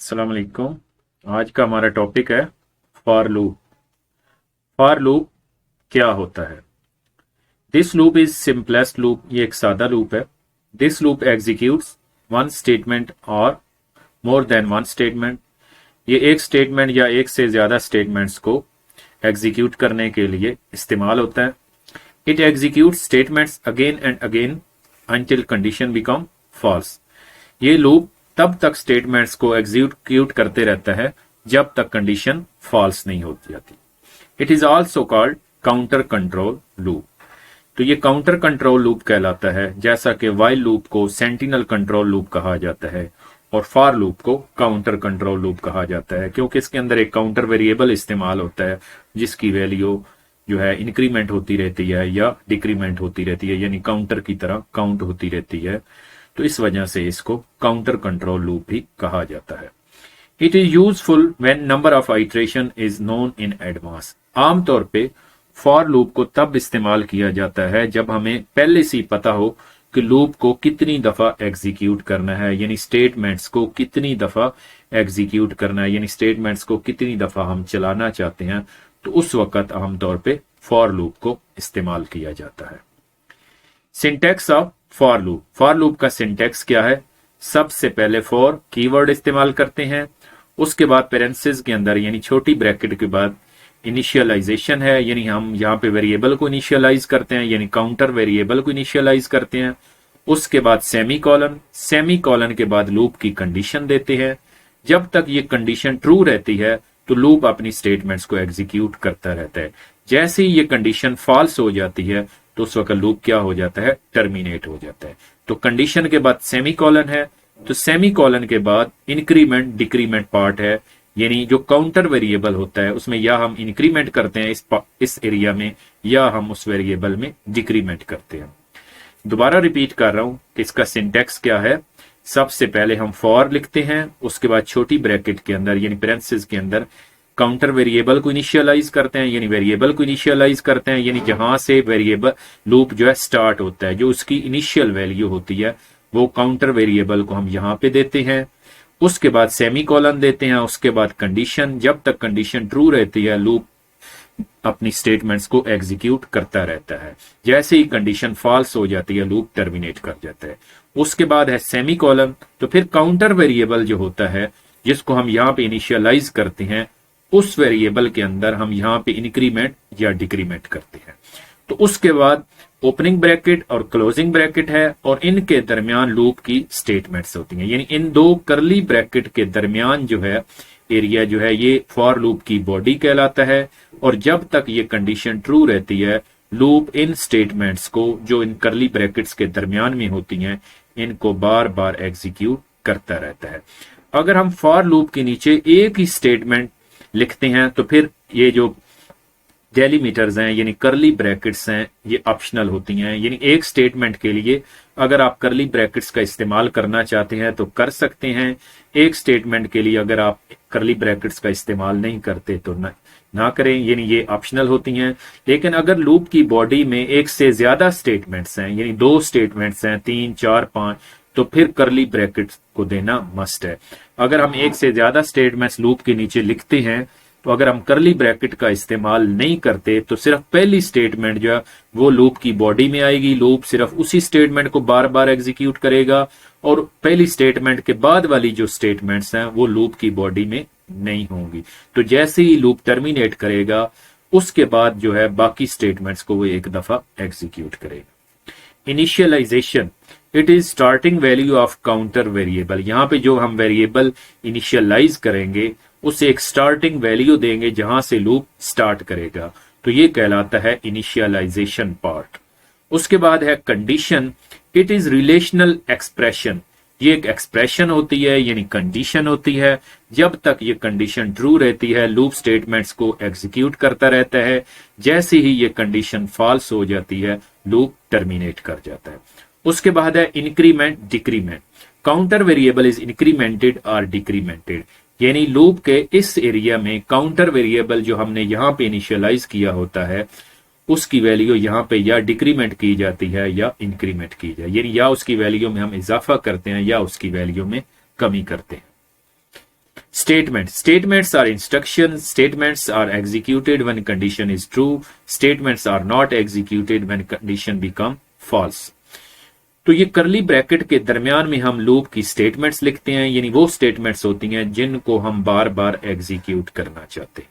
अस्सलाम वालेकुम। आज का हमारा टॉपिक है फॉर लूप। फॉर लूप क्या होता है? This loop is simplest loop. ये एक सादा लूप है। This loop executes one statement और मोर देन वन स्टेटमेंट। ये एक स्टेटमेंट या एक से ज्यादा स्टेटमेंट्स को एग्जीक्यूट करने के लिए इस्तेमाल होता है। It executes statements again and again until condition become false. ये लूप तब तक स्टेटमेंट्स को एग्जीक्यूट करते रहता है जब तक कंडीशन फॉल्स नहीं हो जाती। It is also called counter control loop. तो ये काउंटर कंट्रोल लूप कहलाता है, जैसा कि वाइल लूप को सेंटिनल कंट्रोल लूप कहा जाता है और फॉर लूप को काउंटर कंट्रोल लूप कहा जाता है, क्योंकि इसके अंदर एक काउंटर वेरिएबल इस्तेमाल होता है जिसकी वैल्यू जो है इंक्रीमेंट होती रहती है या डिक्रीमेंट होती रहती है, यानी काउंटर की तरह काउंट होती रहती है। तो इस वजह से इसको काउंटर कंट्रोल लूप भी कहा जाता है। It is useful when number of iteration is known in advance. आमतौर पे फॉर लूप को तब इस्तेमाल किया जाता है जब हमें पहले से ही पता हो कि लूप को कितनी दफा एग्जीक्यूट करना है, यानी स्टेटमेंट्स को कितनी दफा एग्जीक्यूट करना है, यानी स्टेटमेंट्स को कितनी दफा हम चलाना चाहते हैं। तो उस वक्त आमतौर पे फॉर लूप को इस्तेमाल किया जाता है। Syntax of for loop. For loop का सिंटेक्स क्या है? सबसे पहले फॉर कीवर्ड इस्तेमाल करते हैं, उसके बाद पेरेंथेसिस के अंदर यानी छोटी ब्रैकेट के बाद इनिशियलाइजेशन है, यानी हम यहाँ पे वेरिएबल को इनिशियलाइज करते हैं, यानी काउंटर वेरिएबल को इनिशियलाइज करते हैं। उसके बाद सेमी कॉलन के बाद लूप की कंडीशन देते हैं। जब तक ये कंडीशन ट्रू रहती है तो लूप अपनी स्टेटमेंट्स को एग्जीक्यूट करता रहता है। जैसे ही ये कंडीशन फॉल्स हो जाती है तो उस वक्त लूप क्या हो जाता है? टर्मिनेट हो जाता है। तो कंडीशन के बाद सेमी कॉलन है, तो सेमी कॉलन के बाद इंक्रीमेंट डिक्रीमेंट पार्ट है, यानी जो काउंटर वेरिएबल होता है उसमें या हम इंक्रीमेंट करते हैं इस एरिया में, या हम उस वेरिएबल में डिक्रीमेंट करते हैं। दोबारा रिपीट कर रहा हूं कि इसका सिंटेक्स क्या है। सबसे पहले हम फॉर लिखते हैं, उसके बाद छोटी ब्रैकेट के अंदर यानी पेरेंथेसिस के अंदर काउंटर वेरिएबल को इनिशियलाइज करते हैं, यानी वेरिएबल को इनिशियलाइज करते हैं, यानी जहां से वेरिएबल लूप जो है स्टार्ट होता है, जो उसकी इनिशियल वैल्यू होती है वो काउंटर वेरिएबल को हम यहां पे देते हैं। उसके बाद सेमी कॉलन देते हैं, उसके बाद कंडीशन। जब तक कंडीशन ट्रू रहती है लूप अपनी स्टेटमेंट्स को एग्जीक्यूट करता रहता है। जैसे ही कंडीशन फॉल्स हो जाती है लूप टर्मिनेट कर जाता है। उसके बाद है सेमी कॉलन। तो फिर काउंटर वेरिएबल जो होता है जिसको हम यहाँ पे इनिशियलाइज करते हैं, उस वेरिएबल के अंदर हम यहाँ पे इंक्रीमेंट या डिक्रीमेंट करते हैं। तो उसके बाद ओपनिंग ब्रैकेट और क्लोजिंग ब्रैकेट है और इनके दरमियान लूप की स्टेटमेंट्स होती हैं, यानी इन दो करली ब्रैकेट के दरमियान जो है एरिया जो है ये फॉर लूप की बॉडी कहलाता है। और जब तक ये कंडीशन ट्रू रहती है लूप इन स्टेटमेंट्स को जो इन करली ब्रैकेट्स के दरमियान में होती हैं इनको बार बार एग्जीक्यूट करता रहता है। अगर हम फॉर लूप के नीचे एक ही स्टेटमेंट लिखते हैं तो फिर ये जो डेलीमीटर्स हैं यानी करली ब्रैकेट्स हैं ये ऑप्शनल होती हैं, यानी एक स्टेटमेंट के लिए अगर आप करली ब्रैकेट्स का इस्तेमाल करना चाहते हैं तो कर सकते हैं। एक स्टेटमेंट के लिए अगर आप करली ब्रैकेट्स का इस्तेमाल नहीं करते तो ना करें, यानी ये ऑप्शनल होती हैं। लेकिन अगर लूप की बॉडी में एक से ज्यादा स्टेटमेंट्स हैं, यानी दो स्टेटमेंट्स हैं, 3, 4, 5, तो फिर करली ब्रैकेट्स को देना मस्ट है। अगर हम एक से ज्यादा स्टेटमेंट्स लूप के नीचे लिखते हैं तो अगर हम करली ब्रैकेट का इस्तेमाल नहीं करते तो सिर्फ पहली स्टेटमेंट जो है वो लूप की बॉडी में आएगी। लूप सिर्फ उसी स्टेटमेंट को बार बार एग्जीक्यूट करेगा और पहली स्टेटमेंट के बाद वाली जो स्टेटमेंट्स हैं वो लूप की बॉडी में नहीं होंगी। तो जैसे ही लूप टर्मिनेट करेगा उसके बाद जो है बाकी स्टेटमेंट्स को वो एक दफा एग्जीक्यूट करेगा। Initialization, it is starting value of counter variable. यहाँ पे जो हम वेरिएबल इनिशियलाइज करेंगे उसे एक स्टार्टिंग वैल्यू देंगे जहां से लूप स्टार्ट करेगा, तो ये कहलाता है इनिशियलाइजेशन पार्ट। उसके बाद है condition, it is relational expression. ये एक एक्सप्रेशन होती है यानी कंडीशन होती है। जब तक ये कंडीशन ट्रू रहती है लूप स्टेटमेंट्स को एग्जीक्यूट करता रहता है। जैसे ही ये कंडीशन फॉल्स हो जाती है लूप टर्मिनेट कर जाता है। उसके बाद है increment decrement. Counter variable is incremented और डिक्रीमेंटेड, यानी लूप के इस एरिया में काउंटर वेरिएबल जो हमने यहाँ पे इनिशियलाइज किया होता है उसकी वैल्यू यहाँ पे या डिक्रीमेंट की जाती है या इंक्रीमेंट की जाए, यानी या उसकी वैल्यू में हम इजाफा करते हैं या उसकी वैल्यू में कमी करते हैं। Statements are instructions. Statements are executed when condition is true. Statements are not executed when condition become false. तो ये करली ब्रैकेट के दरमियान में हम लूप की स्टेटमेंट्स लिखते हैं, यानी वो स्टेटमेंट्स होती हैं जिनको हम बार बार एग्जीक्यूट करना चाहते हैं।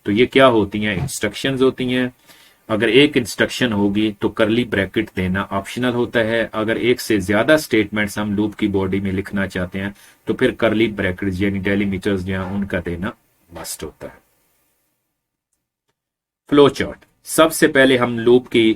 तो ये क्या होती हैं? इंस्ट्रक्शंस होती हैं। अगर एक इंस्ट्रक्शन होगी तो करली ब्रैकेट देना ऑप्शनल होता है। अगर एक से ज्यादा स्टेटमेंट्स हम लूप की बॉडी में लिखना चाहते हैं तो फिर करली ब्रैकेट यानी डेलिमीटर्स जो हैं उनका देना मस्ट होता है। फ्लो चार्ट, सबसे पहले हम लूप की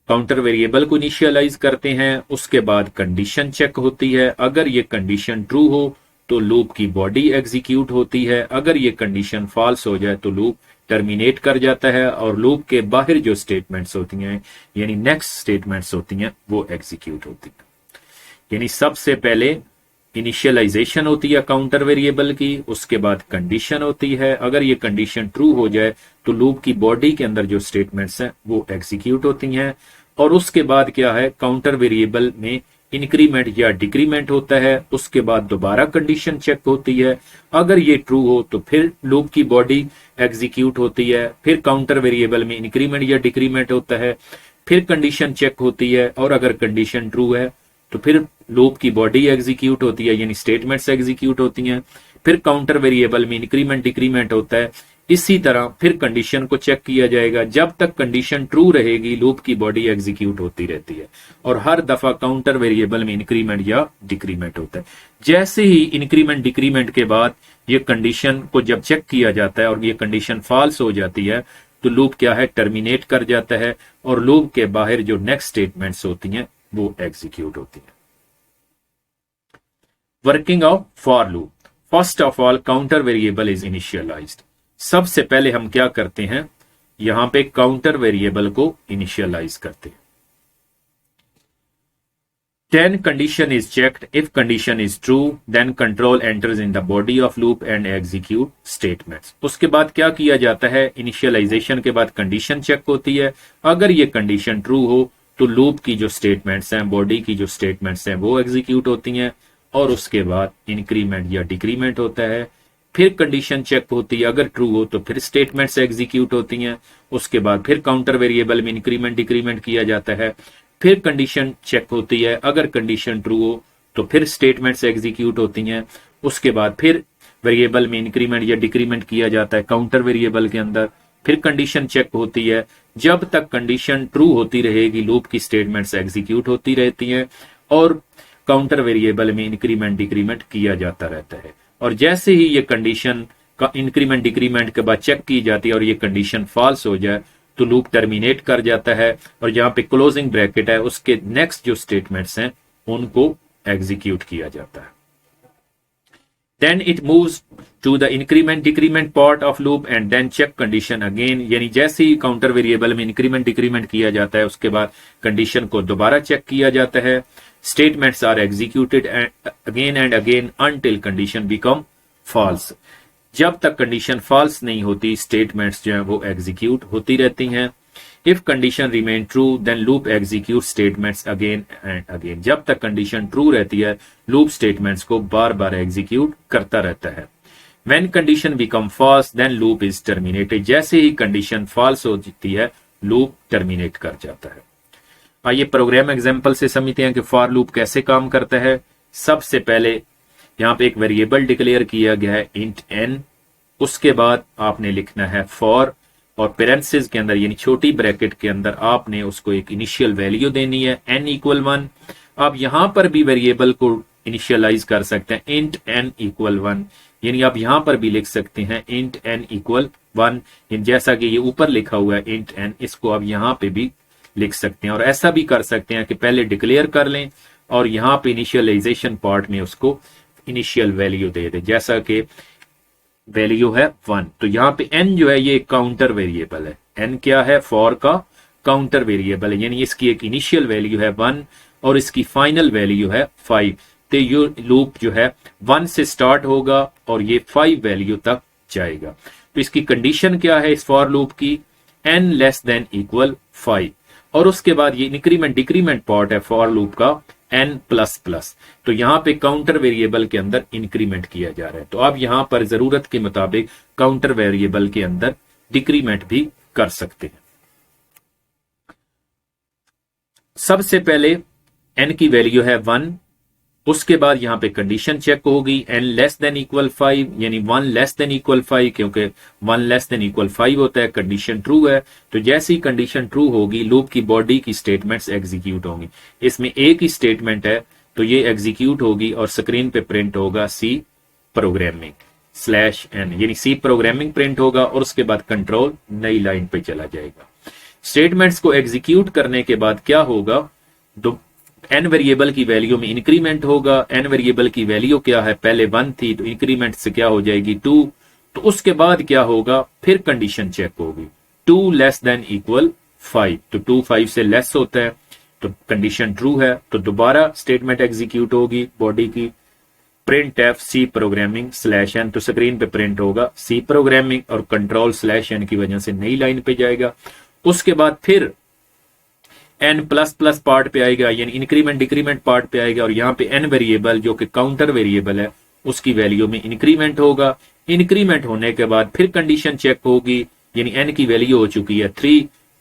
काउंटर वेरिएबल को इनिशियलाइज करते हैं, उसके बाद कंडीशन चेक होती है। अगर ये कंडीशन ट्रू हो तो लूप की बॉडी एग्जीक्यूट होती है। अगर ये कंडीशन फॉल्स हो जाए तो लूप टर्मिनेट कर जाता है और लूप के बाहर जो स्टेटमेंट्स होती हैं यानी नेक्स्ट स्टेटमेंट्स होती हैं वो एग्जीक्यूट होती हैं। यानी सबसे पहले इनिशियलाइजेशन होती है काउंटर वेरिएबल की, उसके बाद कंडीशन होती है। अगर ये कंडीशन ट्रू हो जाए तो लूप की बॉडी के अंदर जो स्टेटमेंट्स हैं वो एग्जीक्यूट होती हैं। और उसके बाद क्या है, काउंटर वेरिएबल में इंक्रीमेंट या डिक्रीमेंट होता है। उसके बाद दोबारा कंडीशन चेक होती है। अगर ये ट्रू हो तो फिर लूप की बॉडी एग्जीक्यूट होती है। फिर काउंटर वेरिएबल में इंक्रीमेंट या डिक्रीमेंट होता है, फिर कंडीशन चेक होती है। और अगर कंडीशन ट्रू है तो फिर लूप की बॉडी एग्जीक्यूट होती है यानी स्टेटमेंट्स एग्जीक्यूट होती हैं। फिर काउंटर वेरिएबल में इंक्रीमेंट डिक्रीमेंट होता है। इसी तरह फिर कंडीशन को चेक किया जाएगा। जब तक कंडीशन ट्रू रहेगी लूप की बॉडी एग्जीक्यूट होती रहती है और हर दफा काउंटर वेरिएबल में इंक्रीमेंट या डिक्रीमेंट होता है। जैसे ही इंक्रीमेंट डिक्रीमेंट के बाद ये कंडीशन को जब चेक किया जाता है और ये कंडीशन फॉल्स हो जाती है तो लूप क्या है, टर्मिनेट कर जाता है और लूप के बाहर जो नेक्स्ट स्टेटमेंट्स होती हैं वो एग्जीक्यूट होती है। Working of for loop, first of all counter variable is initialised. सबसे पहले हम क्या करते हैं, यहां पे काउंटर वेरिएबल को इनिशियलाइज करते हैं। Then condition is checked. If condition is true, then control enters in the body of loop and execute statements. उसके बाद क्या किया जाता है, इनिशियलाइजेशन के बाद कंडीशन चेक होती है। अगर ये कंडीशन ट्रू हो तो लूप की जो स्टेटमेंट्स हैं, बॉडी की जो स्टेटमेंट्स हैं वो एग्जीक्यूट होती हैं और उसके बाद इंक्रीमेंट या डिक्रीमेंट होता है। फिर कंडीशन चेक होती है, अगर ट्रू हो तो फिर स्टेटमेंट्स एग्जीक्यूट होती हैं। उसके बाद फिर काउंटर वेरिएबल में इंक्रीमेंट डिक्रीमेंट किया जाता है। फिर कंडीशन चेक होती है, अगर कंडीशन ट्रू हो तो फिर स्टेटमेंट्स एग्जीक्यूट होती हैं। उसके बाद फिर वेरिएबल में इंक्रीमेंट या डिक्रीमेंट किया जाता है काउंटर वेरिएबल के अंदर। फिर कंडीशन चेक होती है। जब तक कंडीशन ट्रू होती रहेगी लूप की स्टेटमेंट्स एग्जीक्यूट होती रहती हैं और काउंटर वेरिएबल में इंक्रीमेंट डिक्रीमेंट किया जाता रहता है। और जैसे ही ये कंडीशन का इंक्रीमेंट डिक्रीमेंट के बाद चेक की जाती है और ये कंडीशन फॉल्स हो जाए तो लूप टर्मिनेट कर जाता है और जहां पे क्लोजिंग ब्रैकेट है उसके नेक्स्ट जो स्टेटमेंट्स हैं उनको एग्जीक्यूट किया जाता है। Then it moves to the increment decrement part of loop and then check condition again। यानी जैसे ही काउंटर वेरिएबल में इंक्रीमेंट डिक्रीमेंट किया जाता है उसके बाद कंडीशन को दोबारा चेक किया जाता है। Statements are executed again and again until condition become false. जब तक कंडीशन फॉल्स नहीं होती स्टेटमेंट्स जो है वो एग्जीक्यूट होती रहती हैं। If condition remain true then loop execute statements again and again. जब तक कंडीशन ट्रू रहती है लूप स्टेटमेंट्स को बार बार एग्जीक्यूट करता रहता है। When condition become false then loop is terminated. जैसे ही कंडीशन फॉल्स हो जाती है लूप टर्मिनेट कर जाता है। आइए प्रोग्राम एग्जांपल से समझते हैं कि फॉर लूप कैसे काम करता है। सबसे पहले यहाँ पे एक वेरिएबल डिक्लेयर किया गया है इंट n। उसके बाद आपने लिखना है फॉर और पेरेंथेसिस के अंदर यानी छोटी ब्रैकेट के अंदर आपने उसको एक इनिशियल वैल्यू देनी है n इक्वल 1। आप यहां पर भी वेरिएबल को इनिशियलाइज कर सकते हैं इंट n इक्वल 1, यानी आप यहां पर भी लिख सकते हैं इंट n इक्वल 1। जैसा कि ये ऊपर लिखा हुआ है इंट n, इसको आप यहां पे भी लिख सकते हैं। और ऐसा भी कर सकते हैं कि पहले डिक्लेयर कर लें और यहां पे इनिशियलाइजेशन पार्ट में उसको इनिशियल वैल्यू दे दे, जैसा कि वैल्यू है 1। तो यहाँ पे n जो है ये काउंटर वेरिएबल है। n क्या है, फॉर का काउंटर वेरिएबल है, यानी इसकी एक इनिशियल वैल्यू है 1 और इसकी फाइनल वैल्यू है 5। तो ये लूप जो है 1 से स्टार्ट होगा और ये 5 वैल्यू तक जाएगा। तो इसकी कंडीशन क्या है इस फॉर लूप की, n <= 5। और उसके बाद ये इंक्रीमेंट डिक्रीमेंट पार्ट है फॉर लूप का, n प्लस प्लस। तो यहां पे काउंटर वेरिएबल के अंदर इंक्रीमेंट किया जा रहा है, तो आप यहां पर जरूरत के मुताबिक काउंटर वेरिएबल के अंदर डिक्रीमेंट भी कर सकते हैं। सबसे पहले n की वैल्यू है 1, उसके बाद यहां पे कंडीशन चेक होगी n लेस देन इक्वल 5, यानी 1 लेस देन इक्वल 5, क्योंकि 1 लेस देन इक्वल 5 होता है, कंडीशन ट्रू है। तो जैसे ही कंडीशन ट्रू होगी लूप की बॉडी की स्टेटमेंट्स एग्जीक्यूट होंगी। इसमें एक ही स्टेटमेंट है तो ये एग्जीक्यूट होगी और स्क्रीन पे प्रिंट होगा सी प्रोग्रामिंग /n, यानी सी प्रोग्रामिंग प्रिंट होगा और उसके बाद कंट्रोल नई लाइन पे चला जाएगा। स्टेटमेंट्स को एग्जीक्यूट करने के बाद क्या होगा, तो n वेरिएबल की वैल्यू में इंक्रीमेंट होगा। n वेरिएबल की वैल्यू क्या है, पहले 1 थी तो इंक्रीमेंट से क्या हो जाएगी 2। तो उसके बाद क्या होगा, फिर कंडीशन चेक होगी 2 लेस देन इक्वल 5, तो 2 5 से लेस होता है तो कंडीशन ट्रू है। तो दोबारा स्टेटमेंट एग्जीक्यूट होगी बॉडी की print f C programming /n, तो स्क्रीन पे प्रिंट होगा सी प्रोग्रामिंग और कंट्रोल /n की वजह से नई लाइन पे जाएगा। उसके बाद फिर n प्लस प्लस पार्ट पे आएगा, यानी इंक्रीमेंट डिक्रीमेंट पार्ट पे आएगा और यहाँ पे n वेरिएबल जो कि काउंटर वेरिएबल है उसकी वैल्यू में इंक्रीमेंट होगा। इंक्रीमेंट होने के बाद फिर कंडीशन चेक होगी, यानी n की वैल्यू हो चुकी है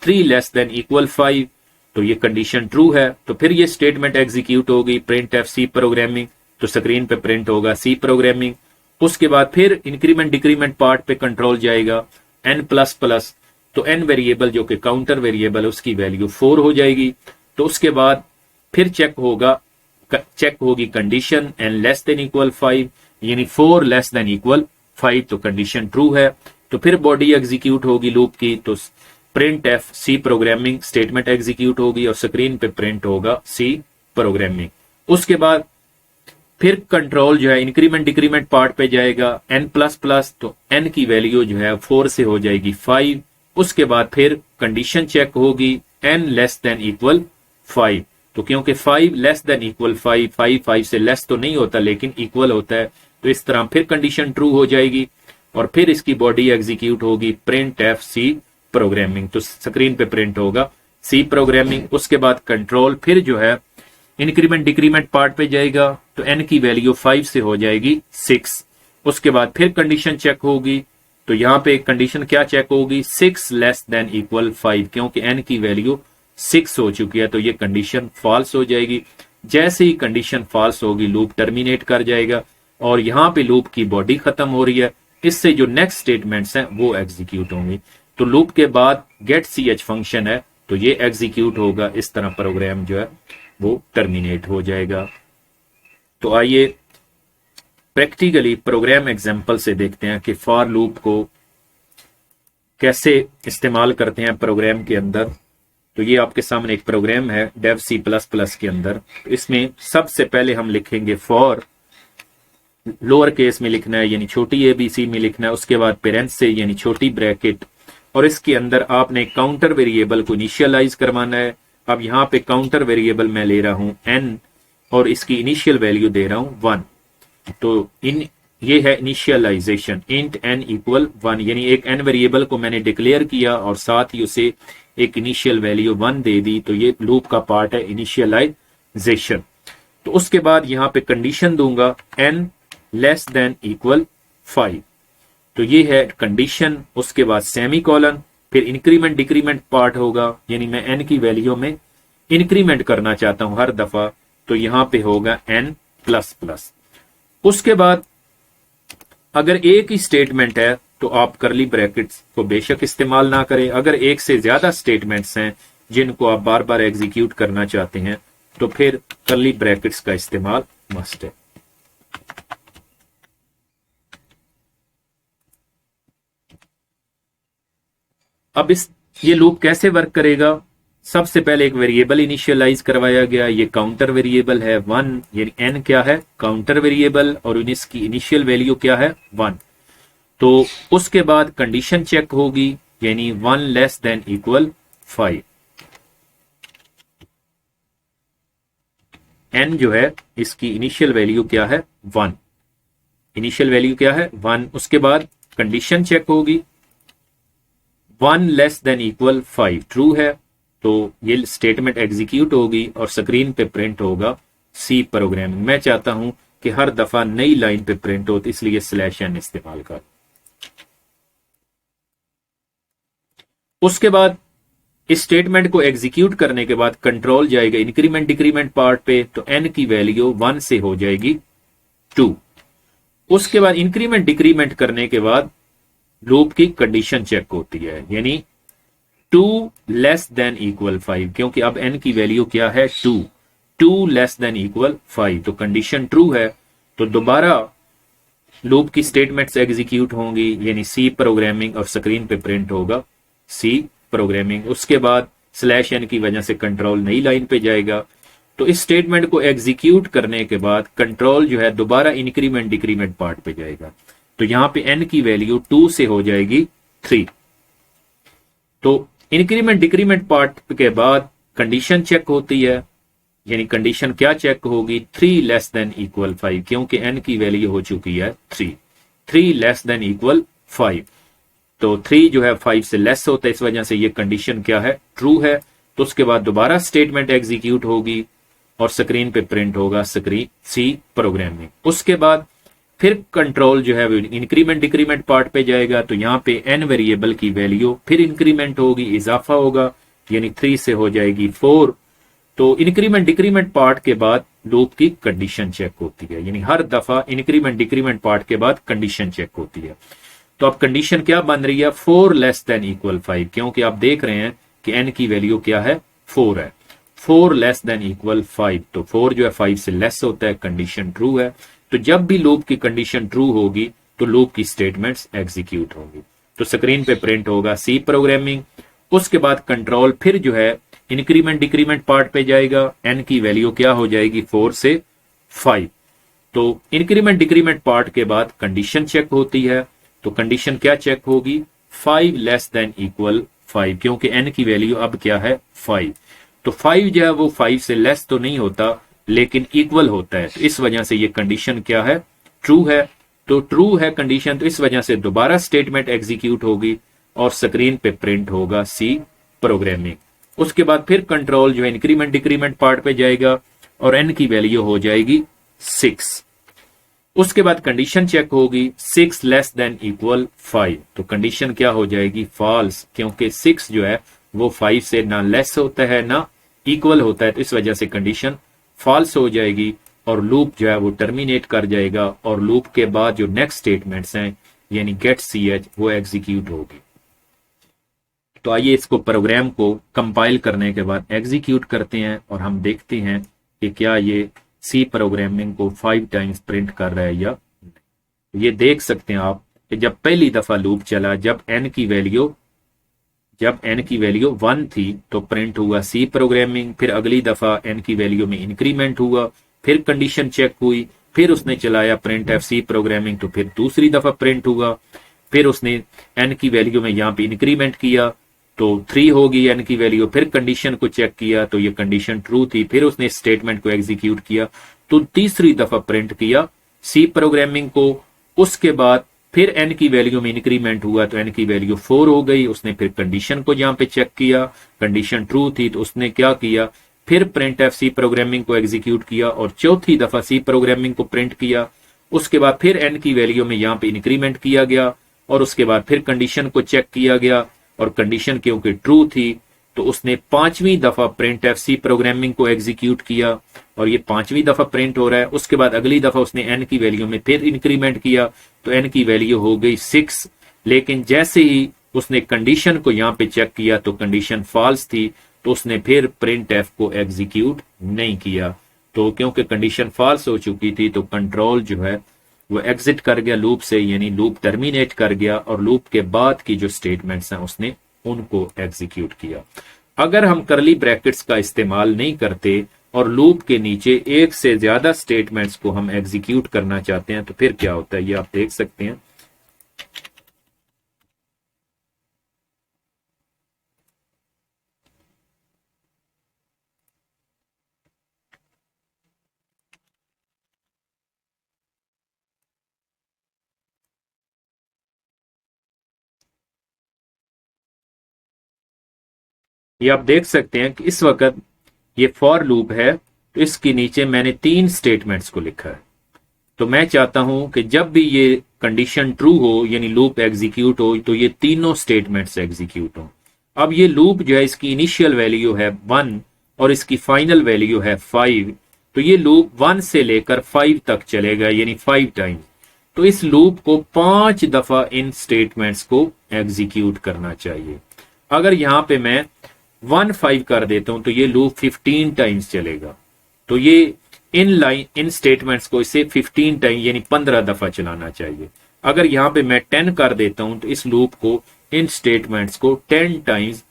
3 लेस देन इक्वल 5, तो ये कंडीशन ट्रू है। तो फिर ये स्टेटमेंट एग्जीक्यूट होगी प्रिंट एफ सी प्रोग्रामिंग, तो स्क्रीन पे प्रिंट होगा सी प्रोग्रामिंग। उसके बाद फिर इंक्रीमेंट डिक्रीमेंट पार्ट पे कंट्रोल जाएगा n प्लस प्लस, तो n वेरिएबल जो कि काउंटर वेरिएबल है उसकी वैल्यू 4 हो जाएगी। तो उसके बाद फिर चेक होगी condition n less than equal 5, यानी 4 लेस देन इक्वल 5, तो कंडीशन ट्रू है। तो फिर बॉडी एग्जीक्यूट होगी लूप की, तो print f C programming statement execute होगी और स्क्रीन पे प्रिंट होगा सी प्रोग्रामिंग। उसके बाद फिर कंट्रोल जो है इंक्रीमेंट डिक्रीमेंट पार्ट पे जाएगा n प्लस प्लस, तो n की वैल्यू जो है 4 से हो जाएगी 5। उसके बाद फिर कंडीशन चेक होगी n लेस देन इक्वल 5, तो क्योंकि 5 लेस देन इक्वल 5, 5 से लेस तो नहीं होता लेकिन इक्वल होता है, तो इस तरह फिर कंडीशन ट्रू हो जाएगी और फिर इसकी बॉडी एग्जीक्यूट होगी प्रिंट एफ सी प्रोग्रामिंग, तो स्क्रीन पे प्रिंट होगा सी प्रोग्रामिंग। उसके बाद कंट्रोल फिर जो है इंक्रीमेंट डिक्रीमेंट पार्ट पे जाएगा, तो n की वैल्यू 5 से हो जाएगी 6। उसके बाद फिर कंडीशन चेक होगी, तो यहां पे कंडीशन क्या चेक होगी 6 लेस देन इक्वल 5, क्योंकि n की वैल्यू 6 हो चुकी है तो ये कंडीशन फॉल्स हो जाएगी। जैसे ही कंडीशन फॉल्स होगी लूप टर्मिनेट कर जाएगा और यहां पे लूप की बॉडी खत्म हो रही है। इससे जो नेक्स्ट स्टेटमेंट्स हैं वो एग्जीक्यूट होंगी। तो लूप के बाद गेट ch फंक्शन है तो ये एग्जीक्यूट होगा, इस तरह प्रोग्राम जो है वो टर्मिनेट हो जाएगा। तो आइए प्रैक्टिकली प्रोग्राम एग्जांपल से देखते हैं कि फॉर लूप को कैसे इस्तेमाल करते हैं प्रोग्राम के अंदर। तो ये आपके सामने एक प्रोग्राम है डेव C++ के अंदर। तो इसमें सबसे पहले हम लिखेंगे फॉर, लोअर केस में लिखना है यानी छोटी ABC में लिखना है, उसके बाद पेरेंट्स से यानी छोटी ब्रैकेट, और इसके अंदर आपने काउंटर वेरिएबल को इनिशियलाइज करवाना है। अब यहाँ पे काउंटर वेरिएबल मैं ले रहा हूं n और इसकी इनिशियल वैल्यू दे रहा हूं 1। तो ये है इनिशियलाइजेशन इंट n इक्वल 1, यानी एक n वेरिएबल को मैंने डिक्लेयर किया और साथ ही उसे एक इनिशियल वैल्यू 1 दे दी, तो ये लूप का पार्ट है इनिशियलाइजेशन। तो उसके बाद यहाँ पे कंडीशन दूंगा n लेस देन इक्वल 5, तो ये है कंडीशन। उसके बाद सेमी कॉलन, फिर इंक्रीमेंट डिक्रीमेंट पार्ट होगा, यानी मैं n की वैल्यू में इंक्रीमेंट करना चाहता हूं हर दफा, तो यहां पे होगा n प्लस प्लस। उसके बाद अगर एक ही स्टेटमेंट है तो आप करली ब्रैकेट्स को बेशक इस्तेमाल ना करें। अगर एक से ज्यादा स्टेटमेंट्स हैं जिनको आप बार बार एग्जीक्यूट करना चाहते हैं तो फिर करली ब्रैकेट्स का इस्तेमाल मस्ट है। अब ये लूप कैसे वर्क करेगा, सबसे पहले एक वेरिएबल इनिशियलाइज करवाया गया, ये काउंटर वेरिएबल है 1, यानी n क्या है काउंटर वेरिएबल और इसकी इनिशियल वैल्यू क्या है 1। तो उसके बाद कंडीशन चेक होगी यानी 1 लेस देन इक्वल 5, n जो है इसकी इनिशियल वैल्यू क्या है 1, इनिशियल वैल्यू क्या है 1। उसके बाद कंडीशन चेक होगी 1 लेस देन इक्वल 5 ट्रू है, तो ये स्टेटमेंट एग्जीक्यूट होगी और स्क्रीन पे प्रिंट होगा सी प्रोग्रामिंग। मैं चाहता हूं कि हर दफा नई लाइन पे प्रिंट हो, तो इसलिए /n इस्तेमाल कर। उसके बाद इस स्टेटमेंट को एग्जीक्यूट करने के बाद कंट्रोल जाएगा इंक्रीमेंट डिक्रीमेंट पार्ट पे, तो n की वैल्यू 1 से हो जाएगी 2। उसके बाद इंक्रीमेंट डिक्रीमेंट करने के बाद लूप की कंडीशन चेक होती है, यानी 2 लेस देन इक्वल 5, क्योंकि अब n की वैल्यू क्या है 2, 2 लेस देन इक्वल 5, तो कंडीशन ट्रू है, तो दोबारा लूप की स्टेटमेंट्स एग्जीक्यूट होंगी, यानी सी प्रोग्रामिंग, और स्क्रीन पे प्रिंट होगा सी प्रोग्रामिंग। उसके बाद /n की वजह से कंट्रोल नई लाइन पे जाएगा। तो इस स्टेटमेंट को एग्जीक्यूट करने के बाद कंट्रोल जो है दोबारा इंक्रीमेंट डिक्रीमेंट पार्ट पे जाएगा, तो यहां पे n की वैल्यू 2 से हो जाएगी 3। तो इंक्रीमेंट डिक्रीमेंट पार्ट के बाद कंडीशन चेक होती है, यानी कंडीशन क्या चेक होगी 3 लेस देन इक्वल 5, क्योंकि n की वैल्यू हो चुकी है 3, 3 लेस देन इक्वल 5, तो 3 जो है 5 से लेस होता है, इस वजह से ये कंडीशन क्या है ट्रू है। तो उसके बाद दोबारा स्टेटमेंट एग्जीक्यूट होगी और स्क्रीन पे प्रिंट होगा स्क्रीन सी प्रोग्रामिंग। उसके बाद फिर कंट्रोल जो है इंक्रीमेंट डिक्रीमेंट पार्ट पे जाएगा, तो यहां पे n वेरिएबल की वैल्यू फिर इंक्रीमेंट होगी, इजाफा होगा, यानी 3 से हो जाएगी 4। तो इंक्रीमेंट डिक्रीमेंट पार्ट के बाद लूप की कंडीशन चेक होती है, यानी हर दफा इंक्रीमेंट डिक्रीमेंट पार्ट के बाद कंडीशन चेक होती है। तो अब कंडीशन क्या बन रही है 4 लेस देन इक्वल 5, क्योंकि आप देख रहे हैं कि n की वैल्यू क्या है 4 है, 4 लेस देन इक्वल 5, तो 4 जो है 5 से लेस होता है, कंडीशन ट्रू है। तो जब भी लूप की कंडीशन ट्रू होगी तो लूप की स्टेटमेंट्स एग्जीक्यूट होंगी, तो स्क्रीन पे प्रिंट होगा सी प्रोग्रामिंग। उसके बाद कंट्रोल फिर जो है इंक्रीमेंट डिक्रीमेंट पार्ट पे जाएगा, n की वैल्यू क्या हो जाएगी 4 से 5। तो इंक्रीमेंट डिक्रीमेंट पार्ट के बाद कंडीशन चेक होती है, तो कंडीशन क्या चेक होगी 5 लेस देन इक्वल 5, क्योंकि n की वैल्यू अब क्या है 5। तो 5 जो है वो 5 से लेस तो नहीं होता, लेकिन इक्वल होता है, तो इस वजह से ये कंडीशन क्या है ट्रू है। तो ट्रू है कंडीशन, तो इस वजह से दोबारा स्टेटमेंट एग्जीक्यूट होगी और स्क्रीन पे प्रिंट होगा सी प्रोग्रामिंग। उसके बाद फिर कंट्रोल जो है इंक्रीमेंट डिक्रीमेंट पार्ट पे जाएगा और n की वैल्यू हो जाएगी 6। उसके बाद कंडीशन चेक होगी 6 लेस देन इक्वल 5, तो कंडीशन क्या हो जाएगी फॉल्स, क्योंकि 6 जो है वो 5 से ना लेस होता है ना इक्वल होता है, तो इस वजह से कंडीशन फॉल्स हो जाएगी और लूप जो है वो टर्मिनेट कर जाएगा, और लूप के बाद जो नेक्स्ट स्टेटमेंट्स हैं यानी गेट ch वो एग्जीक्यूट होगी। तो आइए इसको प्रोग्राम को कंपाइल करने के बाद एग्जीक्यूट करते हैं और हम देखते हैं कि क्या ये सी प्रोग्रामिंग को 5 टाइम्स प्रिंट कर रहा है या नहीं। ये देख सकते हैं आप कि जब पहली दफा लूप चला, जब n की वैल्यू 1 थी तो प्रिंट हुआ सी प्रोग्रामिंग, फिर अगली दफा n की वैल्यू में इंक्रीमेंट हुआ, फिर कंडीशन चेक हुई, फिर उसने चलाया प्रिंट एफ सी प्रोग्रामिंग, तो फिर दूसरी दफा प्रिंट हुआ, फिर उसने n की वैल्यू में यहां पे इंक्रीमेंट किया तो 3 होगी n की वैल्यू, फिर कंडीशन को चेक किया तो ये कंडीशन ट्रू थी, फिर उसने स्टेटमेंट को एग्जीक्यूट किया तो तीसरी दफा प्रिंट किया सी प्रोग्रामिंग को। उसके बाद फिर n की वैल्यू में इंक्रीमेंट हुआ तो n की वैल्यू 4 हो गई, उसने फिर कंडीशन को यहां पे चेक किया, कंडीशन ट्रू थी तो उसने क्या किया फिर प्रिंट एफ सी प्रोग्रामिंग को एग्जीक्यूट किया और चौथी दफा सी प्रोग्रामिंग को प्रिंट किया। उसके बाद फिर n की वैल्यू में यहां पे इंक्रीमेंट किया गया और उसके बाद फिर कंडीशन को चेक किया गया और कंडीशन क्योंकि ट्रू थी तो उसने पांचवी दफा प्रिंट एफ सी प्रोग्रामिंग को एग्जीक्यूट किया और ये पांचवी दफा प्रिंट हो रहा है। उसके बाद अगली दफा उसने n की वैल्यू में फिर इंक्रीमेंट किया तो n की वैल्यू हो गई 6, लेकिन जैसे ही उसने कंडीशन को यहां पे चेक किया तो कंडीशन फॉल्स थी तो उसने फिर प्रिंट एफ को एग्जीक्यूट नहीं किया। तो क्योंकि कंडीशन फॉल्स हो चुकी थी तो कंट्रोल जो है वो एग्जिट कर गया लूप से, यानी लूप टर्मिनेट कर गया और लूप के बाद की जो स्टेटमेंट्स हैं उसने उनको एग्जीक्यूट किया। अगर हम करली ब्रैकेट्स का इस्तेमाल नहीं करते और लूप के नीचे एक से ज्यादा स्टेटमेंट्स को हम एग्जीक्यूट करना चाहते हैं तो फिर क्या होता है ये आप देख सकते हैं। ये आप देख सकते हैं कि इस वक्त ये फॉर लूप है तो इसके नीचे मैंने 3 स्टेटमेंट्स को लिखा है। तो मैं चाहता हूं कि जब भी ये कंडीशन ट्रू हो यानी लूप एग्जीक्यूट हो तो ये तीनों स्टेटमेंट्स एग्जीक्यूट हो। अब ये लूप जो है इसकी इनिशियल वैल्यू है 1 और इसकी फाइनल वैल्यू है 5, तो ये लूप 1 से लेकर 5 तक चलेगा यानी 5 टाइम्स। तो इस लूप को 5 दफा इन स्टेटमेंट्स को एग्जीक्यूट करना चाहिए। अगर यहां पे मैं 1 5 कर देता हूं तो ये लूप 15 टाइम्स चलेगा। तो ये इन स्टेटमेंट्स को इसे 15 टाइम यानी 15 दफा चलाना चाहिए। अगर यहां पे मैं 10 कर देता हूं तो इस लूप को इन स्टेटमेंट्स को 10 टाइम्स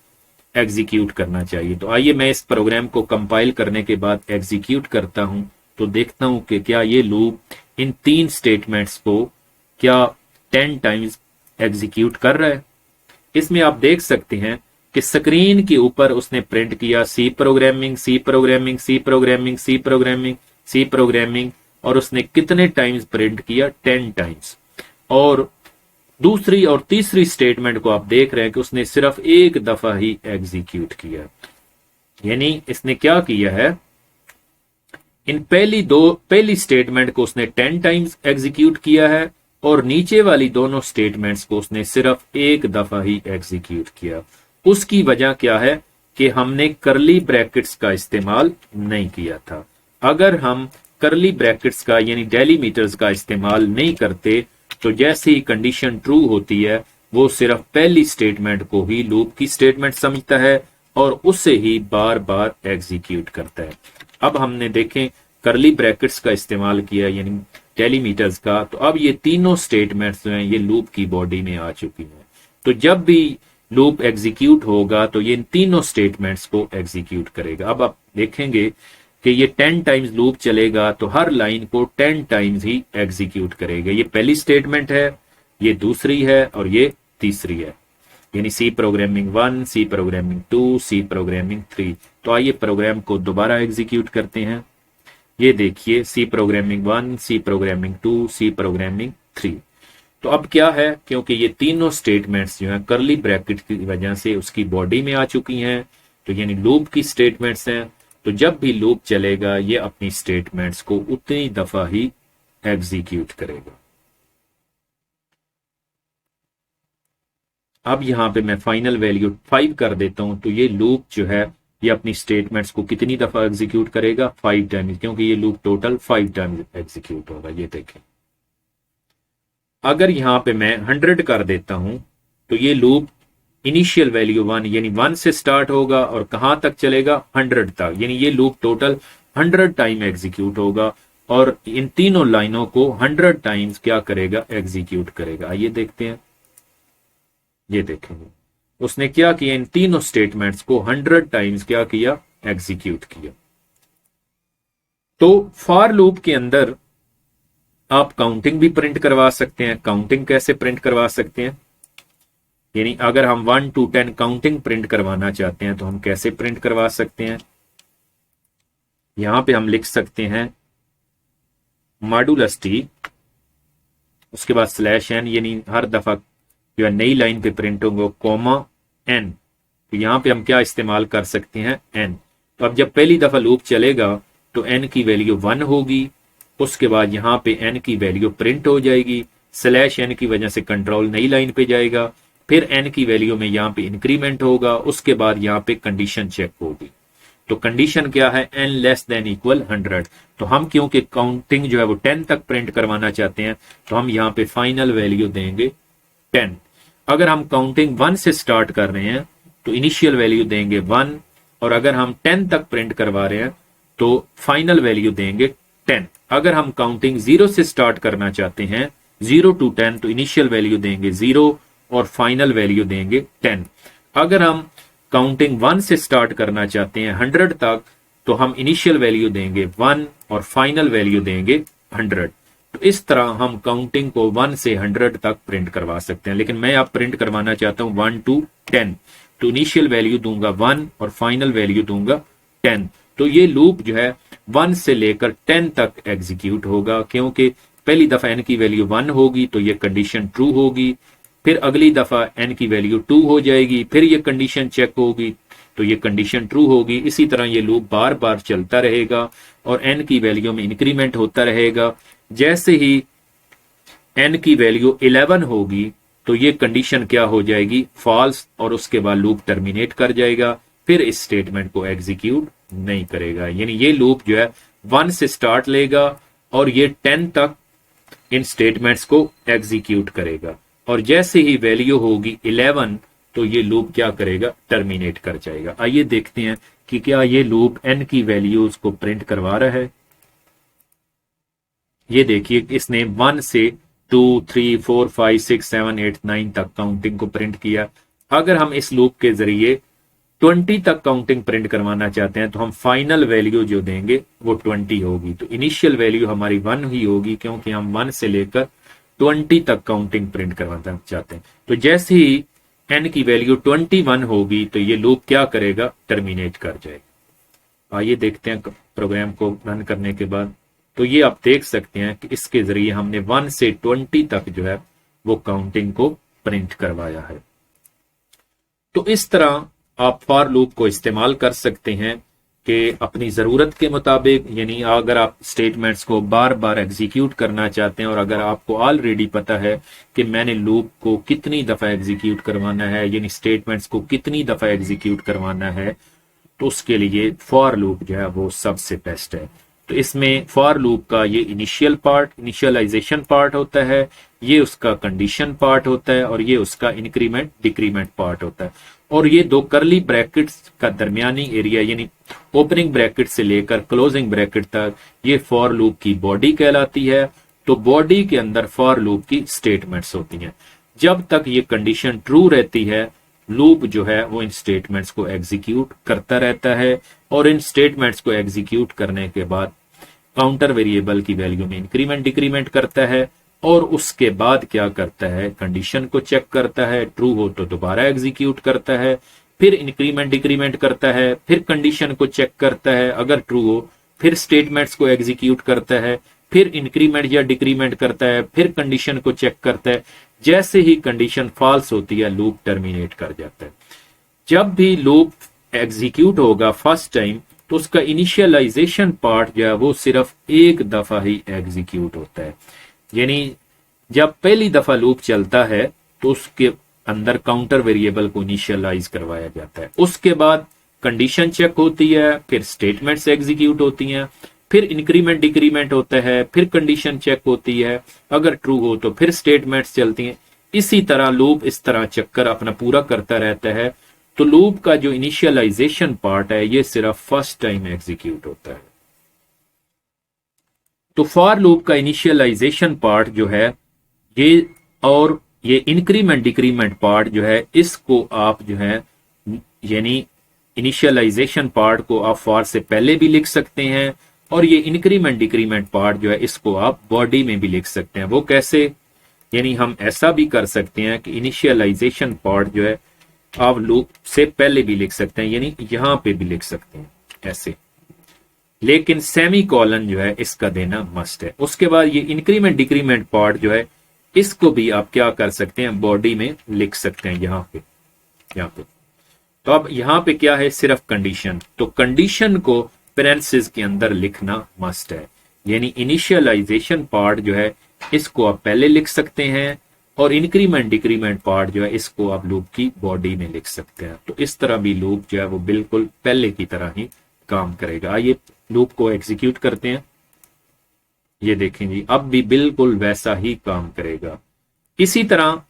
एग्जीक्यूट करना चाहिए। तो आइए मैं इस प्रोग्राम को कंपाइल करने के बाद एग्जीक्यूट करता हूं तो देखता हूं कि क्या ये लूप इन 3 स्टेटमेंट्स को क्या 10 टाइम्स एग्जीक्यूट कर रहा है। इसमें आप देख सकते हैं कि स्क्रीन के ऊपर उसने प्रिंट किया C programming C programming C programming C programming C programming, और उसने कितने टाइम्स प्रिंट किया 10 टाइम्स। और दूसरी और तीसरी स्टेटमेंट को आप देख रहे हैं कि उसने सिर्फ एक दफा ही एग्जीक्यूट किया। यानी इसने क्या किया है, इन पहली स्टेटमेंट को उसने 10 टाइम्स एग्जीक्यूट किया है और नीचे वाली दोनों स्टेटमेंट्स को उसने सिर्फ एक दफा ही एग्जीक्यूट किया। उसकी वजह क्या है कि हमने करली ब्रैकेट्स का इस्तेमाल नहीं किया था। अगर हम करली ब्रैकेट्स का यानी डेलीमीटर्स का इस्तेमाल नहीं करते तो जैसे ही कंडीशन ट्रू होती है वो सिर्फ पहली स्टेटमेंट को ही लूप की स्टेटमेंट समझता है और उसे ही बार बार एग्जीक्यूट करता है। अब हमने देखें करली ब्रैकेट्स का इस्तेमाल किया यानी डेलीमीटर्स का, तो अब ये तीनों स्टेटमेंट्स जो हैं ये लूप की बॉडी में आ चुकी हैं। तो जब भी लूप एग्जीक्यूट होगा तो ये इन तीनों स्टेटमेंट्स को एग्जीक्यूट करेगा। अब आप देखेंगे कि ये 10 टाइम्स लूप चलेगा तो हर लाइन को 10 टाइम्स ही एग्जीक्यूट करेगा। ये पहली स्टेटमेंट है, ये दूसरी है और ये तीसरी है, यानी C programming 1, C programming 2, C programming 3। तो आइए प्रोग्राम को दोबारा एग्जीक्यूट करते हैं। ये देखिए C programming 1, C programming 2, C programming 3। तो अब क्या है, क्योंकि ये तीनों स्टेटमेंट्स जो हैं करली ब्रैकेट की वजह से उसकी बॉडी में आ चुकी हैं, तो यानी लूप की स्टेटमेंट्स हैं, तो जब भी लूप चलेगा ये अपनी स्टेटमेंट्स को उतनी दफा ही एग्जीक्यूट करेगा। अब यहां पे मैं फाइनल वैल्यू 5 कर देता हूं तो ये लूप जो है ये अपनी स्टेटमेंट्स को कितनी दफा एग्जीक्यूट करेगा, 5 टाइम्स, क्योंकि ये लूप टोटल 5 टाइम्स एग्जीक्यूट होगा। ये देखें, अगर यहां पे मैं 100 कर देता हूं तो ये लूप इनिशियल वैल्यू 1 यानी 1 से स्टार्ट होगा और कहां तक चलेगा, 100 तक, यानी ये लूप टोटल 100 टाइम एग्जीक्यूट होगा और इन तीनों लाइनों को 100 टाइम्स क्या करेगा, एग्जीक्यूट करेगा। आइए देखते हैं, ये देखेंगे उसने क्या किया, इन तीनों स्टेटमेंट्स को 100 टाइम्स क्या किया, एग्जीक्यूट किया। तो फॉर लूप के अंदर आप काउंटिंग भी प्रिंट करवा सकते हैं। काउंटिंग कैसे प्रिंट करवा सकते हैं, यानी अगर हम 1 to 10 काउंटिंग प्रिंट करवाना चाहते हैं तो हम कैसे प्रिंट करवा सकते हैं। यहां पे हम लिख सकते हैं मॉड्यूलस टी, उसके बाद /n, यानी हर दफा जो है नई लाइन पे प्रिंट होंगे, कोमा n। तो यहां पे हम क्या इस्तेमाल कर सकते हैं, n। तो अब जब पहली दफा लूप चलेगा तो n की वैल्यू 1 होगी, उसके बाद यहां पे n की वैल्यू प्रिंट हो जाएगी, /n की वजह से कंट्रोल नई लाइन पे जाएगा, फिर n की वैल्यू में यहां पे इंक्रीमेंट होगा, उसके बाद यहां पे कंडीशन चेक होगी। तो कंडीशन क्या है, n <= 100। तो हम क्योंकि काउंटिंग जो है वो 10 तक प्रिंट करवाना चाहते हैं तो हम यहां पे फाइनल वैल्यू देंगे 10। अगर हम काउंटिंग 1 से स्टार्ट कर रहे हैं तो इनिशियल वैल्यू देंगे 1, और अगर हम 10 तक प्रिंट करवा रहे हैं तो फाइनल वैल्यू देंगे 10। अगर हम काउंटिंग 0 से स्टार्ट करना चाहते हैं 0 to 10 तो इनिशियल वैल्यू देंगे 0 और फाइनल वैल्यू देंगे 10। अगर हम काउंटिंग 1 से स्टार्ट करना चाहते हैं 100 तक तो हम इनिशियल वैल्यू देंगे 1 और फाइनल वैल्यू देंगे 100। तो इस तरह हम काउंटिंग को 1 से 100 तक प्रिंट करवा सकते हैं। लेकिन मैं अब प्रिंट करवाना चाहता हूं 1 to 10, तो इनिशियल वैल्यू दूंगा 1 और फाइनल वैल्यू दूंगा 10। तो ये लूप जो है 1 से लेकर 10 तक एग्जीक्यूट होगा, क्योंकि पहली दफा n की वैल्यू 1 होगी तो ये कंडीशन ट्रू होगी, फिर अगली दफा n की वैल्यू 2 हो जाएगी, फिर ये कंडीशन चेक होगी, तो ये कंडीशन ट्रू होगी। इसी तरह ये लूप बार बार चलता रहेगा और n की वैल्यू में इंक्रीमेंट होता रहेगा। जैसे ही n की वैल्यू 11 होगी तो ये कंडीशन क्या हो जाएगी, फॉल्स, और उसके बाद लूप टर्मिनेट कर जाएगा, फिर इस स्टेटमेंट को एग्जीक्यूट नहीं करेगा। यानी ये लूप जो है 1 से स्टार्ट लेगा और ये 10 तक इन स्टेटमेंट्स को एग्जीक्यूट करेगा, और जैसे ही वैल्यू होगी 11 तो ये लूप क्या करेगा, टर्मिनेट कर जाएगा। आइए देखते हैं कि क्या ये लूप n की वैल्यूज को प्रिंट करवा रहा है। ये देखिए इसने 1 से 2, 3, 4, 5, 6, 7, 8, 9 तक काउंटिंग को प्रिंट किया। अगर हम इस लूप के जरिए 20 तक काउंटिंग प्रिंट करवाना चाहते हैं तो हम फाइनल वैल्यू जो देंगे वो 20 होगी। तो इनिशियल वैल्यू हमारी 1 ही होगी, क्योंकि हम 1 से लेकर 20 तक काउंटिंग प्रिंट करवाना चाहते हैं। तो जैसे ही n की वैल्यू 21 होगी तो ये लूप क्या करेगा, टर्मिनेट कर जाएगा। आइए देखते हैं प्रोग्राम को रन करने के बाद। तो ये आप देख सकते हैं कि इसके जरिए हमने 1 से 20 तक जो है वो काउंटिंग को प्रिंट करवाया है। तो इस तरह आप फॉर लूप को इस्तेमाल कर सकते हैं कि अपनी ज़रूरत के मुताबिक, यानी अगर आप स्टेटमेंट्स को बार बार एग्जीक्यूट करना चाहते हैं और अगर आपको ऑलरेडी पता है कि मैंने लूप को कितनी दफ़ा एग्जीक्यूट करवाना है, यानी स्टेटमेंट्स को कितनी दफ़ा एग्जीक्यूट करवाना है, तो उसके लिए फॉर लूप जो है वो सबसे बेस्ट है। तो इसमें फॉर लूप का ये इनिशियल पार्ट, इनिशियलाइजेशन पार्ट होता है, ये उसका कंडीशन पार्ट होता है, और ये उसका इंक्रीमेंट डिक्रीमेंट पार्ट होता है। और ये दो करली ब्रैकेट्स का दरमियानी एरिया, यानी ओपनिंग ब्रैकेट से लेकर क्लोजिंग ब्रैकेट तक, ये फॉर लूप की बॉडी कहलाती है। तो बॉडी के अंदर फॉर लूप की स्टेटमेंट्स होती हैं। जब तक ये कंडीशन ट्रू रहती है, लूप जो है वो इन स्टेटमेंट्स को एग्जीक्यूट करता रहता है, और इन स्टेटमेंट्स को एग्जीक्यूट करने के बाद काउंटर वेरिएबल की वैल्यू में इंक्रीमेंट डिक्रीमेंट करता है, और उसके बाद क्या करता है, कंडीशन को चेक करता है, ट्रू हो तो दोबारा एग्जीक्यूट करता है, फिर इंक्रीमेंट डिक्रीमेंट करता है, फिर कंडीशन को चेक करता है, अगर ट्रू हो फिर स्टेटमेंट्स को एग्जीक्यूट करता है, फिर इंक्रीमेंट या डिक्रीमेंट करता है, फिर कंडीशन को चेक करता है। जैसे ही कंडीशन फॉल्स होती है लूप टर्मिनेट कर जाता है। जब भी लूप एग्जीक्यूट होगा फर्स्ट टाइम तो उसका इनिशियलाइजेशन पार्ट जो है वो सिर्फ एक दफा ही एग्जीक्यूट होता है। यानी जब पहली दफा लूप चलता है तो उसके अंदर काउंटर वेरिएबल को इनिशियलाइज करवाया जाता है। उसके बाद कंडीशन चेक होती है, फिर स्टेटमेंट्स एग्जीक्यूट होती हैं, फिर इंक्रीमेंट डिक्रीमेंट होता है, फिर कंडीशन चेक होती है, अगर ट्रू हो तो फिर स्टेटमेंट्स चलती हैं। इसी तरह लूप इस तरह चक्कर अपना पूरा करता रहता है। तो लूप का जो इनिशियलाइजेशन पार्ट है ये सिर्फ फर्स्ट टाइम एग्जीक्यूट होता है। तो फॉर लूप का इनिशियलाइजेशन पार्ट जो है ये, और ये इंक्रीमेंट डिक्रीमेंट पार्ट जो है, इसको आप जो है यानी इनिशियलाइजेशन पार्ट को आप फॉर से पहले भी लिख सकते हैं, और ये इंक्रीमेंट डिक्रीमेंट पार्ट जो है इसको आप बॉडी में भी लिख सकते हैं। वो कैसे, यानी हम ऐसा भी कर सकते हैं कि इनिशियलाइजेशन पार्ट जो है आप लूप से पहले भी लिख सकते हैं, यानी यहां पे भी लिख सकते हैं ऐसे, लेकिन सेमी कॉलन जो है इसका देना मस्ट है। उसके बाद ये इंक्रीमेंट डिक्रीमेंट पार्ट जो है इसको भी आप क्या कर सकते हैं, बॉडी में लिख सकते हैं यहां पे। तो अब यहां पे क्या है, सिर्फ कंडीशन, तो कंडीशन को पेरेंथेसिस के अंदर लिखना मस्ट है। यानी इनिशियलाइजेशन पार्ट जो है इसको आप पहले लिख सकते हैं, और इंक्रीमेंट डिक्रीमेंट पार्ट जो है इसको आप लूप की बॉडी में लिख सकते हैं। तो इस तरह भी लूप जो है वो बिल्कुल पहले की तरह ही काम करेगा। आइए लूप को एग्जीक्यूट करते हैं। ये देखें जी, अब भी बिल्कुल वैसा ही काम करेगा। इसी तरह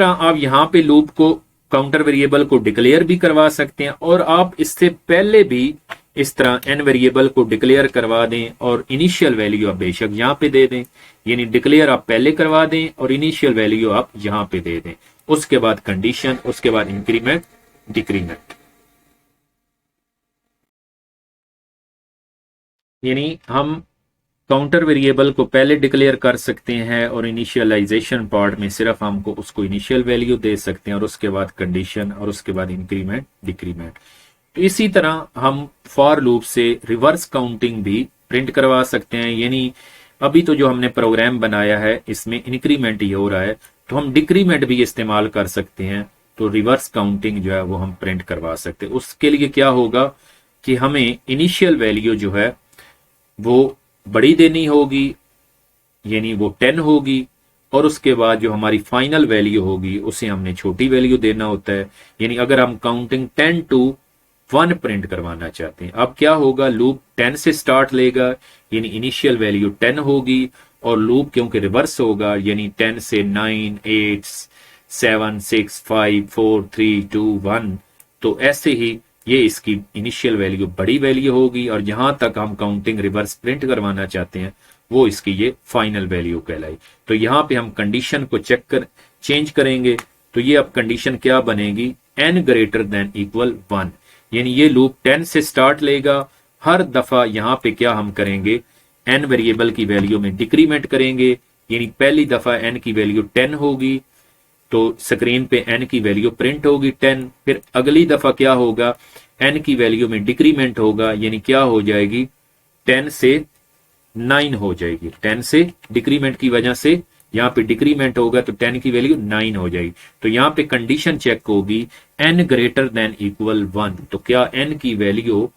आप यहां पे लूप को, काउंटर वेरिएबल को डिक्लेयर भी करवा सकते हैं, और आप इससे पहले भी इस तरह एन वेरिएबल को डिक्लेयर करवा दें और इनिशियल वैल्यू आप बेशक यहां पे दे दें। यानी डिक्लेयर आप पहले करवा दें और इनिशियल वैल्यू आप यहां पे दे दें। उसके बाद कंडीशन, उसके बाद इंक्रीमेंट डिक्रीमेंट। यानी हम काउंटर वेरिएबल को पहले डिक्लेयर कर सकते हैं, और इनिशियलाइजेशन पार्ट में सिर्फ हमको उसको इनिशियल वैल्यू दे सकते हैं, और उसके बाद कंडीशन, और उसके बाद इंक्रीमेंट डिक्रीमेंट। तो इसी तरह हम फॉर लूप से रिवर्स काउंटिंग भी प्रिंट करवा सकते हैं। यानी अभी तो जो हमने प्रोग्राम बनाया है इसमें इंक्रीमेंट ही हो रहा है, तो हम डिक्रीमेंट भी इस्तेमाल कर सकते हैं। तो रिवर्स काउंटिंग जो है वो हम प्रिंट करवा सकते हैं। उसके लिए क्या होगा कि हमें इनिशियल वैल्यू जो है वो बड़ी देनी होगी, यानी वो 10 होगी, और उसके बाद जो हमारी फाइनल वैल्यू होगी उसे हमने छोटी वैल्यू देना होता है। यानी अगर हम काउंटिंग 10 to 1 प्रिंट करवाना चाहते हैं, अब क्या होगा, लूप 10 से स्टार्ट लेगा, यानी इनिशियल वैल्यू 10 होगी, और लूप क्योंकि रिवर्स होगा, यानी 10 से 9 8 7 6 5 4 3 2 1, तो ऐसे ही ये इसकी इनिशियल वैल्यू बड़ी वैल्यू होगी, और जहां तक हम काउंटिंग रिवर्स प्रिंट करवाना चाहते हैं वो इसकी ये फाइनल वैल्यू कहलाई। तो यहां पे हम कंडीशन को चेंज करेंगे, तो ये अब कंडीशन क्या बनेगी, n ग्रेटर देन इक्वल 1, यानी ये लूप 10 से स्टार्ट लेगा। हर दफा यहां पे क्या हम करेंगे, n वेरिएबल की वैल्यू में डिक्रीमेंट करेंगे, यानी पहली दफा n की वैल्यू 10 होगी तो स्क्रीन पे n की वैल्यू प्रिंट होगी 10। फिर अगली दफा क्या होगा, n की वैल्यू में डिक्रीमेंट होगा, यानी क्या हो जाएगी, 10 से 9 हो जाएगी। 10 से डिक्रीमेंट की वजह से यहाँ पे डिक्रीमेंट होगा तो 10 की वैल्यू 9 हो जाएगी। तो यहाँ पे कंडीशन चेक होगी n ग्रेटर देन इक्वल 1, तो क्या n की वैल्यू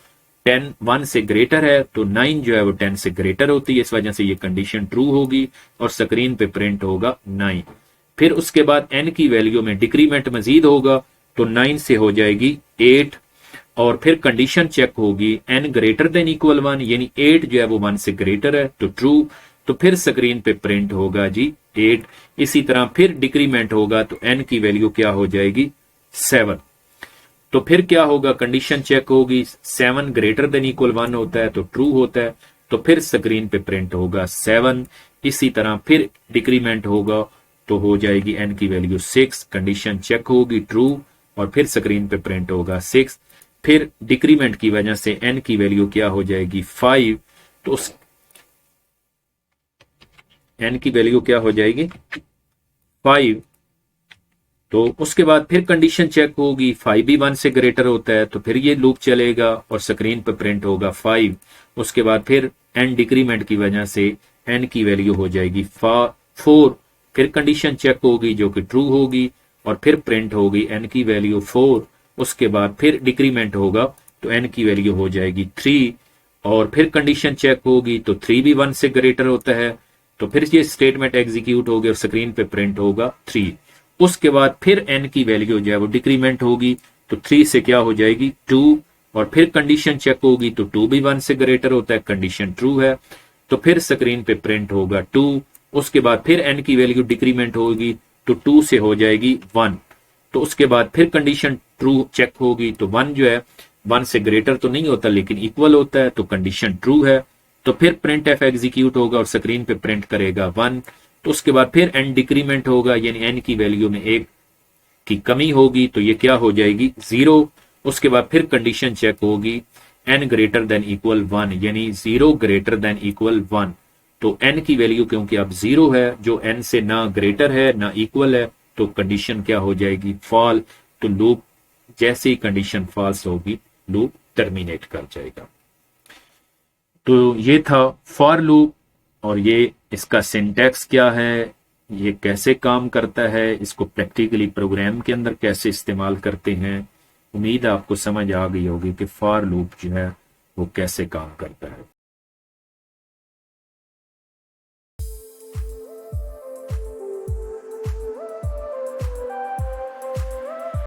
1 से ग्रेटर है, तो 9 जो है वो 10 से ग्रेटर होती है, इस वजह से ये कंडीशन ट्रू होगी और स्क्रीन पे प्रिंट होगा 9। फिर उसके बाद n की वैल्यू में डिक्रीमेंट मजीद होगा तो 9 से हो जाएगी 8, और फिर कंडीशन चेक होगी n ग्रेटर देन इक्वल 1, यानी 8 जो है वो 1 से ग्रेटर है तो ट्रू, तो फिर स्क्रीन पे प्रिंट होगा जी 8। इसी तरह फिर डिक्रीमेंट होगा तो n की वैल्यू क्या हो जाएगी 7, तो फिर क्या होगा, कंडीशन चेक होगी 7 ग्रेटर देन इक्वल 1 होता है तो ट्रू होता है, तो फिर स्क्रीन पे प्रिंट होगा 7। इसी तरह फिर डिक्रीमेंट होगा तो हो जाएगी n की वैल्यू 6, कंडीशन चेक होगी ट्रू, और फिर स्क्रीन पे प्रिंट होगा 6। फिर डिक्रीमेंट की वजह से n की वैल्यू क्या हो जाएगी 5, तो उस n की वैल्यू क्या हो जाएगी 5, तो उसके बाद फिर कंडीशन चेक होगी 5 भी 1 से ग्रेटर होता है तो फिर ये लूप चलेगा और स्क्रीन पर प्रिंट होगा 5। उसके बाद फिर n डिक्रीमेंट की वजह से n की वैल्यू हो जाएगी 4, फिर कंडीशन चेक होगी जो कि ट्रू होगी और फिर प्रिंट होगी n की वैल्यू 4। उसके बाद फिर डिक्रीमेंट होगा तो n की वैल्यू हो जाएगी 3, और फिर कंडीशन चेक होगी तो 3 भी 1 से ग्रेटर होता है तो फिर ये स्टेटमेंट एग्जीक्यूट होगी और स्क्रीन पे प्रिंट होगा 3। उसके बाद फिर n की वैल्यू जो है वो डिक्रीमेंट होगी तो 3 से क्या हो जाएगी 2, और फिर कंडीशन चेक होगी तो 2 भी 1 से ग्रेटर होता है, कंडीशन ट्रू है, तो फिर स्क्रीन पे प्रिंट होगा 2। उसके बाद फिर n की वैल्यू डिक्रीमेंट होगी तो 2 से हो जाएगी 1, तो उसके बाद फिर कंडीशन ट्रू चेक होगी तो 1 जो है 1 से ग्रेटर तो नहीं होता लेकिन इक्वल होता है तो कंडीशन ट्रू है, तो फिर प्रिंट एफ एग्जीक्यूट होगा और स्क्रीन पे प्रिंट करेगा 1। तो उसके बाद फिर n डिक्रीमेंट होगा, यानी n की वैल्यू में 1 की कमी होगी तो ये क्या हो जाएगी 0। उसके बाद फिर कंडीशन चेक होगी n ग्रेटर देन इक्वल 1, यानी 0 ग्रेटर देन इक्वल 1, तो n की वैल्यू क्योंकि अब 0 है जो n से ना ग्रेटर है ना इक्वल है तो कंडीशन क्या हो जाएगी फॉल, तो लूप जैसे ही कंडीशन फॉल्स होगी लूप टर्मिनेट कर जाएगा। तो ये था फॉर लूप, और ये इसका सिंटैक्स क्या है, ये कैसे काम करता है, इसको प्रैक्टिकली प्रोग्राम के अंदर कैसे इस्तेमाल करते हैं। उम्मीद है आपको समझ आ गई होगी कि फॉर लूप जो है वो कैसे काम करता है।